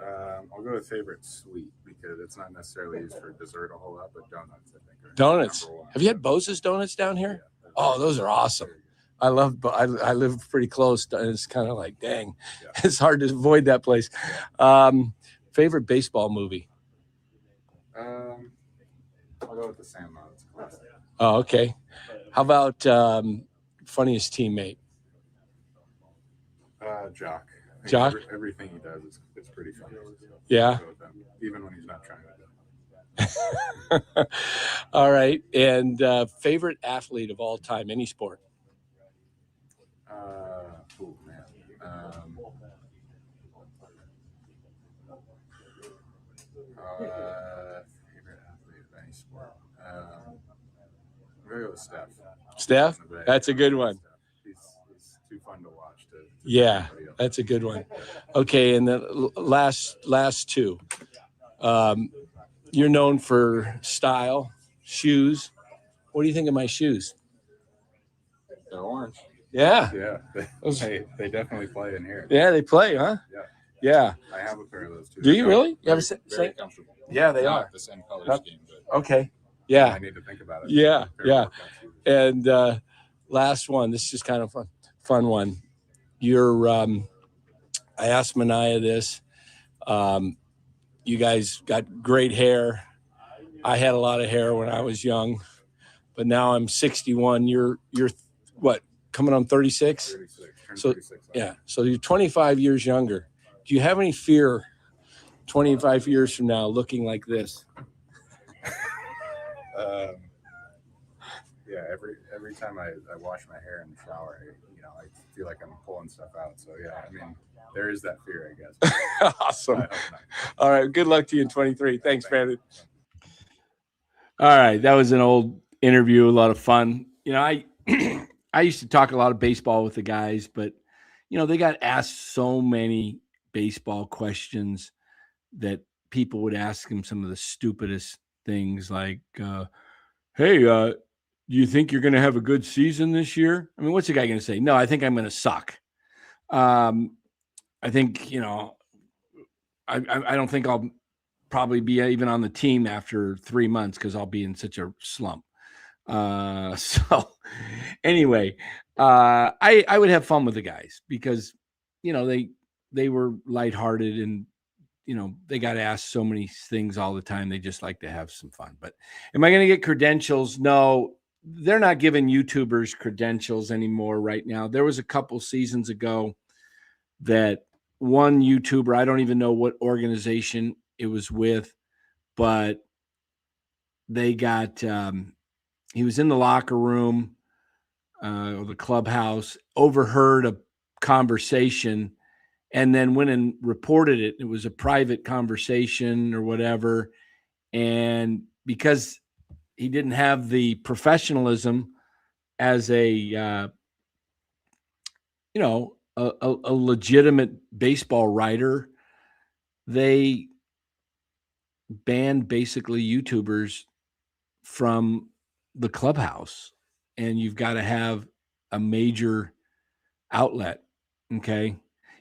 I'll go with favorite sweet because it's not necessarily used for dessert a whole lot, but donuts, I think. Donuts. Have you had Bosa's donuts down here? Yeah, oh, those are awesome. I live pretty close. And it's kind of like, dang, yeah. It's hard to avoid that place. Favorite baseball movie? I'll go with The Sandlot. It's classic. Oh, okay. How about funniest teammate? Jock. Josh? Everything he does is pretty fun. Yeah. Go with him, even when he's not trying to. All right. And favorite athlete of all time, any sport? Oh man. Favorite athlete of any sport. I'm gonna go with Steph. Steph? That's a good one. He's too fun to watch. Yeah, that's a good one. Okay, and the last two. You're known for style, shoes. What do you think of my shoes? They're orange. Yeah. Yeah, they definitely play in here. Yeah, they play, huh? Yeah. Yeah. I have a pair of those too. Do you really? You have very comfortable. Yeah, they Not are. the same color scheme, but Okay. Yeah. I need to think about it. Yeah. Pair of Yeah. workout shoes. And last one. This is just kind of fun one. You're. I asked Mania this. You guys got great hair. I had a lot of hair when I was young, but now I'm 61. You're what? Coming on 36? 36. Turned So 36. yeah. So you're 25 years younger. Do you have any fear 25 years from now looking like this? Yeah. Every time I wash my hair in the shower, I feel like I'm pulling stuff out. So yeah, I mean, there is that fear, I guess. Awesome. I hope not. All right. Good luck to you in 23. Thanks, Brandon. All right. That was an old interview. A lot of fun. I used to talk a lot of baseball with the guys, but, they got asked so many baseball questions that people would ask him some of the stupidest things like, hey, do you think you're going to have a good season this year? I mean, what's the guy going to say? No, I think I'm going to suck. I think, I don't think I'll probably be even on the team after 3 months because I'll be in such a slump. So anyway, I would have fun with the guys because, they were lighthearted and, they got asked so many things all the time. They just like to have some fun. But am I going to get credentials? No, they're not giving YouTubers credentials anymore right now. There was a couple seasons ago that one YouTuber, I don't even know what organization it was with, but they got, he was in the locker room or the clubhouse, overheard a conversation, and then went and reported it. It was a private conversation or whatever. And because he didn't have the professionalism as a legitimate baseball writer, they banned basically YouTubers from the clubhouse, and you've got to have a major outlet. Okay.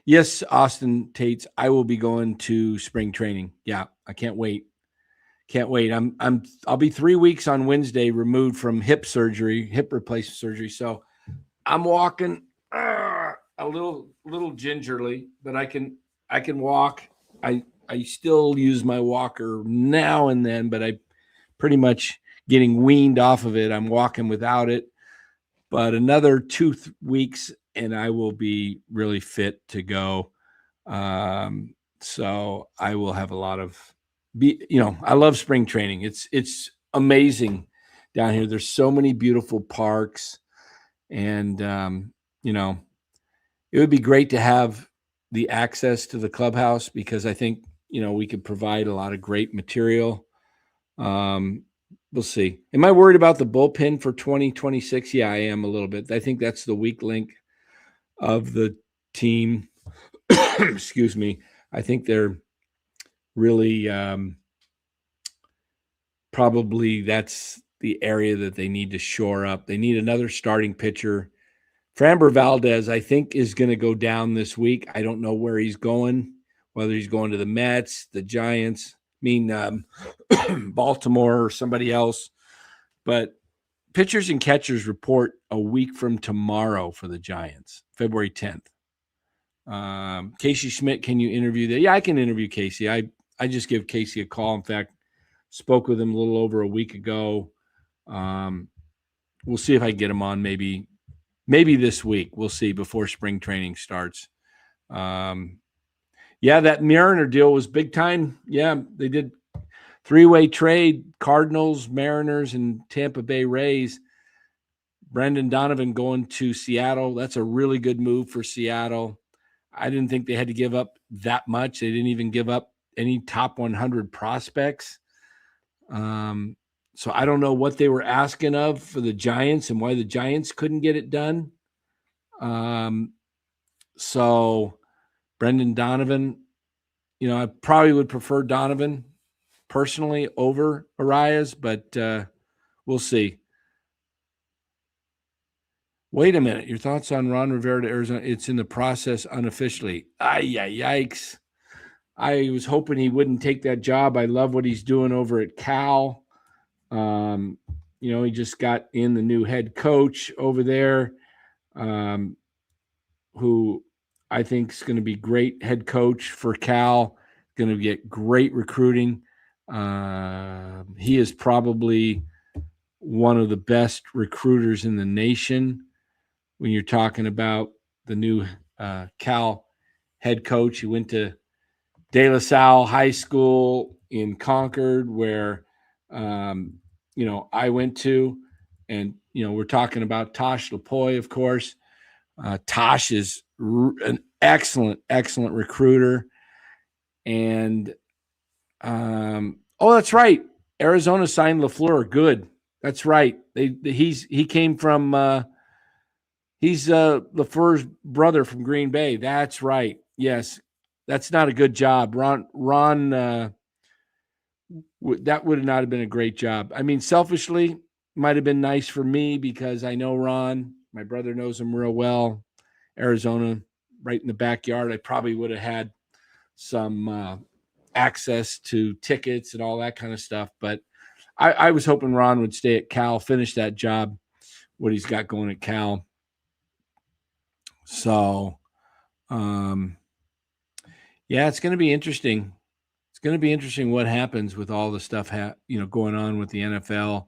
Yes, Austin Tates, I will be going to spring training. Yeah, I can't wait. Can't wait. I'll be 3 weeks on Wednesday removed from hip replacement surgery. So I'm walking a little gingerly, but I can walk. I still use my walker now and then, but I pretty much getting weaned off of it. I'm walking without it, but another 2 weeks and I will be really fit to go. So I will have a lot of I love spring training. It's amazing down here. There's so many beautiful parks, and it would be great to have the access to the clubhouse because I think we could provide a lot of great material. We'll see. Am I worried about the bullpen for 2026? Yeah, I am a little bit. I think that's the weak link of the team. Excuse me. I think they're really probably that's the area that they need to shore up. They need another starting pitcher. Framber Valdez, I think, is going to go down this week. I don't know where he's going, whether he's going to the Mets, the Giants, Baltimore or somebody else. But pitchers and catchers report a week from tomorrow for the Giants, February 10th. Casey Schmidt, can you interview that? Yeah, I can interview Casey. I just give Casey a call. In fact, spoke with him a little over a week ago. We'll see if I get him on maybe this week. We'll see before spring training starts. Yeah, that Mariner deal was big time. Yeah, they did three-way trade, Cardinals, Mariners, and Tampa Bay Rays. Brendan Donovan going to Seattle. That's a really good move for Seattle. I didn't think they had to give up that much. They didn't even give up any top 100 prospects. So I don't know what they were asking of for the Giants and why the Giants couldn't get it done. So Brendan Donovan, I probably would prefer Donovan personally over Arias, but we'll see. Wait a minute. Your thoughts on Ron Rivera to Arizona? It's in the process unofficially. Yikes. I was hoping he wouldn't take that job. I love what he's doing over at Cal. He just got in the new head coach over there, who I think is going to be great head coach for Cal, going to get great recruiting. He is probably one of the best recruiters in the nation when you're talking about the new Cal head coach. He went to De La Salle High School in Concord, where, I went to. And, we're talking about Tosh Lapoy, of course. Tosh is an excellent, excellent recruiter. And, that's right. Arizona signed LaFleur. Good. That's right. He came from he's LaFleur's brother from Green Bay. That's right. Yes. That's not a good job. Ron that would not have been a great job. I mean, selfishly, might have been nice for me because I know Ron. My brother knows him real well. Arizona, right in the backyard. I probably would have had some access to tickets and all that kind of stuff. But I was hoping Ron would stay at Cal, finish that job, what he's got going at Cal. So, it's going to be interesting. It's going to be interesting what happens with all the stuff going on with the NFL.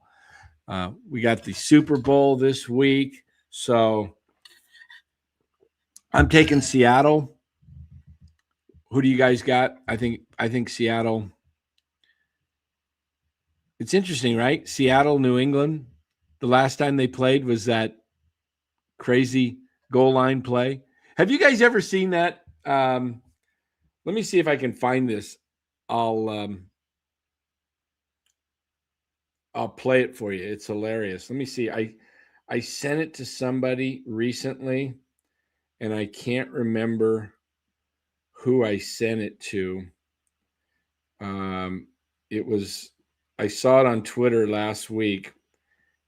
We got the Super Bowl this week, so I'm taking Seattle. Who do you guys got? I think Seattle. It's interesting, right? Seattle, New England. The last time they played was that crazy goal line play. Have you guys ever seen that? Let me see if I can find this. I'll play it for you. It's hilarious. Let me see. I sent it to somebody recently, and I can't remember who I sent it to. I saw it on Twitter last week,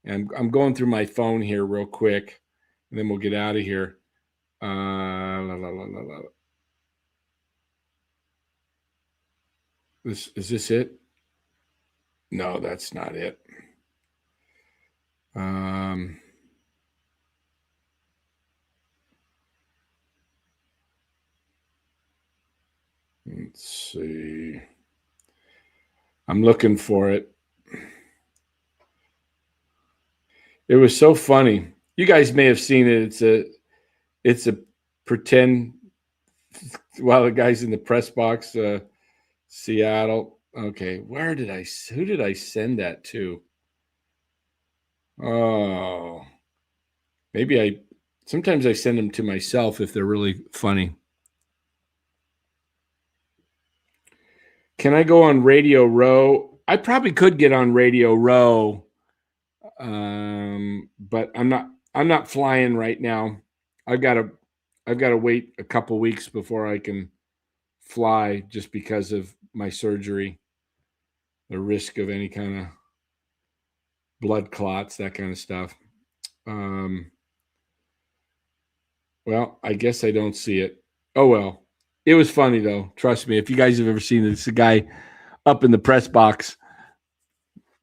and I'm going through my phone here real quick, and then we'll get out of here. Is this it? No, that's not it. Let's see. I'm looking for it. It was so funny. You guys may have seen it. It's a pretend while the guy's in the press box, Seattle. Okay, who did I send that to? Oh, maybe sometimes I send them to myself if they're really funny. Can I go on Radio Row? I probably could get on Radio Row, but I'm not flying right now. I've got to wait a couple weeks before I can fly just because of my surgery, the risk of any kind of blood clots, that kind of stuff. Well, I guess I don't see it. Oh, well. It was funny, though. Trust me. If you guys have ever seen it, it's a guy up in the press box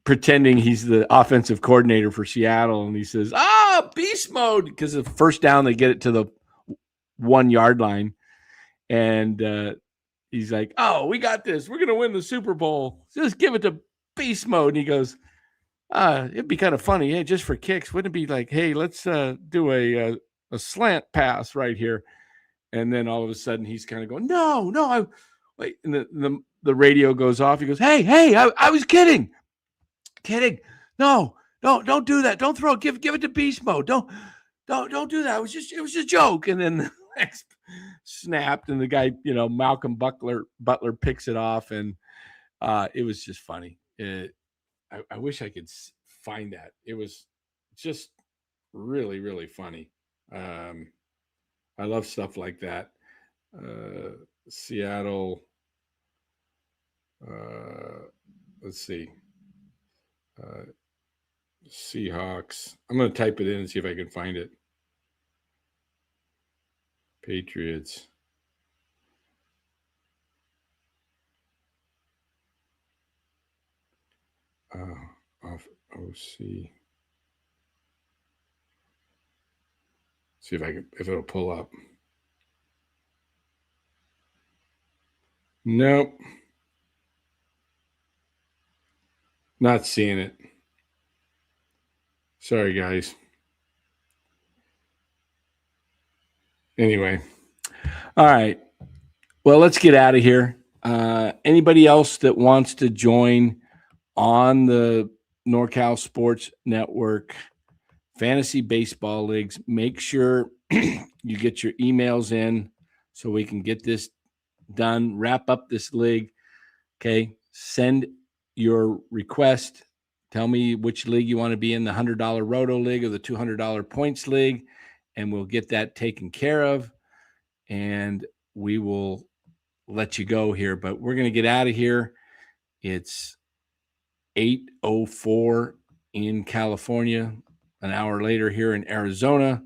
pretending he's the offensive coordinator for Seattle, and he says, beast mode, because the first down, they get it to the 1 yard line, and he's like, we got this. We're going to win the Super Bowl. Just give it to beast mode. And he goes, it'd be kind of funny, hey, just for kicks. Wouldn't it be like, hey, let's do a slant pass right here. And then all of a sudden he's kind of going, no, I wait. And the radio goes off. He goes, hey, I was kidding. No, don't do that. Don't throw it. Give it to beast mode. Don't do that. It was a joke. And then the next snapped, and the guy, Malcolm Butler picks it off, and it was just funny. I wish I could find that. It was just really, really funny. I love stuff like that. Seattle. Let's see. Seahawks. I'm going to type it in and see if I can find it. Patriots. Off OC. See if it'll pull up. Nope. Not seeing it. Sorry, guys. Anyway. All right. Well, let's get out of here. Anybody else that wants to join on the NorCal Sports Network Fantasy Baseball Leagues, make sure you get your emails in so we can get this done, wrap up this league. Okay. Send your request. Tell me which league you want to be in, the $100 Roto League or the $200 Points League, and we'll get that taken care of, and we will let you go here. But we're going to get out of here. It's 8:04 in California, an hour later here in Arizona,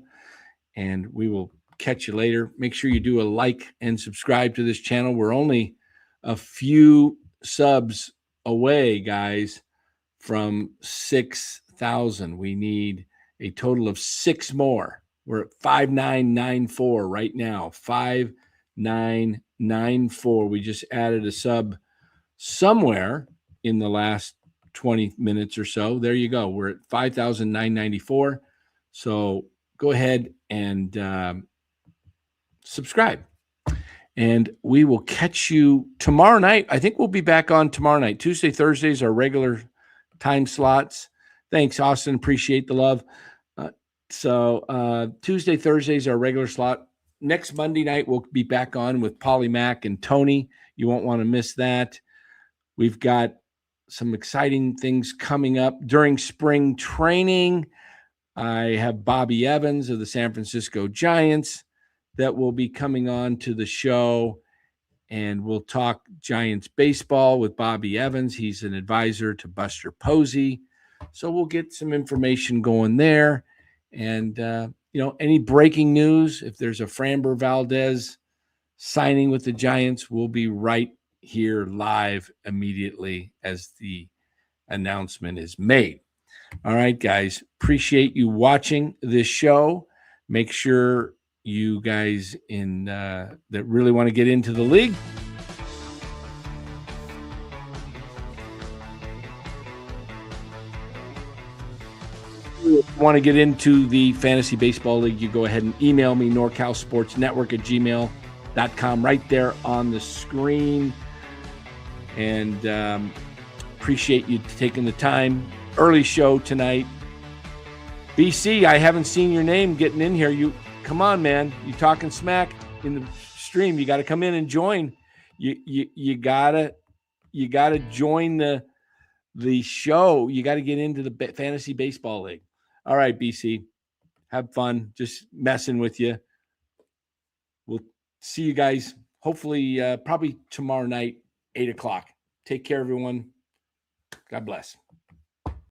and we will catch you later. Make sure you do a like and subscribe to this channel. We're only a few subs away, guys, from 6,000. We need a total of 6 more. We're at 5994 right now. 5994. We just added a sub somewhere in the last 20 minutes or so. There you go. We're at 5,994. So go ahead and subscribe. And we will catch you tomorrow night. I think we'll be back on tomorrow night. Tuesday, Thursdays are regular time slots. Thanks, Austin. Appreciate the love. So Tuesday, Thursdays are regular slot. Next Monday night, we'll be back on with Polly Mack and Tony. You won't want to miss that. We've got some exciting things coming up during spring training. I have Bobby Evans of the San Francisco Giants that will be coming on to the show, and we'll talk Giants baseball with Bobby Evans. He's an advisor to Buster Posey. So we'll get some information going there. And, any breaking news, if there's a Framber Valdez signing with the Giants, we'll be right here live immediately as the announcement is made. All right, guys, appreciate you watching this show. Make sure you guys that really want to get into the league, want to get into the Fantasy Baseball League, you go ahead and email me, norcalsportsnetwork@gmail.com, right there on the screen. And appreciate you taking the time. Early show tonight. BC, I haven't seen your name getting in here. You come on, man. You talking smack in the stream. You got to come in and join. You gotta join the show. You got to get into the Fantasy Baseball League. All right, BC, have fun. Just messing with you. We'll see you guys hopefully probably tomorrow night, 8:00. Take care, everyone. God bless.